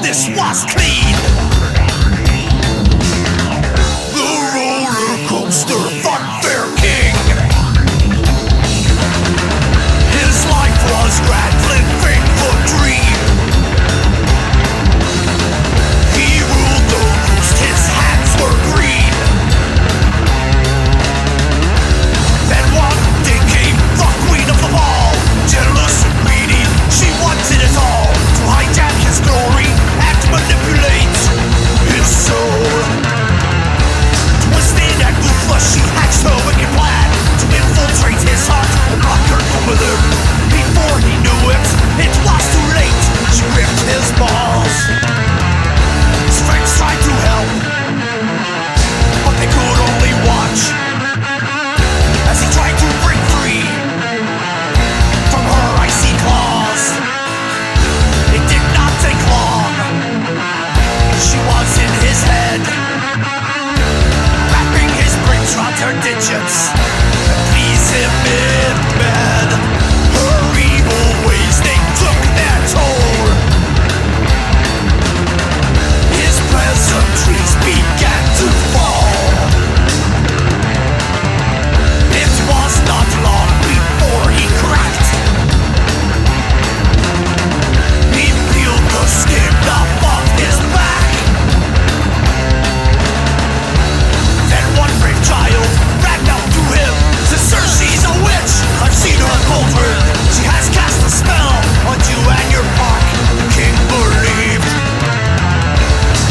this was clean. The roller coaster funfair king. His life was grand, living the dream. He ruled the roost, his hands were green. Then one day came the queen of the ball, jealous and greedy, she wanted it all, to hijack his glory and manipulate his soul. Twisted and ruthless, she hatched her wicked plan to infiltrate his heart and lock her in with him. Before he knew it, it was too late. She ripped his balls. His friends tried to help, but they could only watch as he tried to break free from her icy claws. It did not take long. She was in his head, wrapping his brains round her digits and please him in bed. Her evil ways, they took their toll. His pleasantries began to fall. It was not long before he cracked. He peeled the skin off his back. Then one brave child ran out to him, said, "Sir, she's a witch. I've seen her cauldron. She has cast a spell on you and your park." The king believed,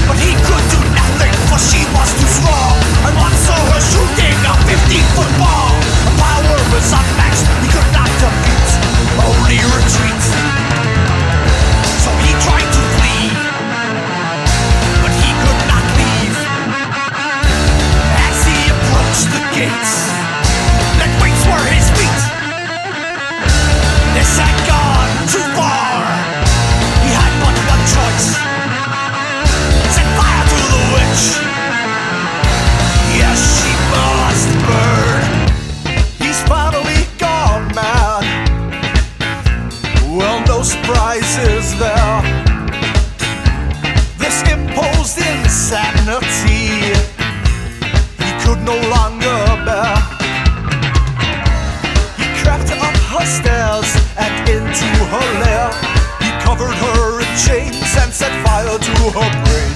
but he could do nothing, for she was too strong. And one saw her shooting a 15-foot ball. Her power was unmatched, he could not defeat, only retreat. So he tried to flee, but he could not leave. As he approached the gates that weights were his feet, this had gone too far. He had but one choice: set fire to the witch. Yes, she must burn. He's finally gone mad. Well, no surprises there. This imposed insanity he could no longer bear. He crept up her stairs and into her lair. He covered her in chains and set fire to her brain.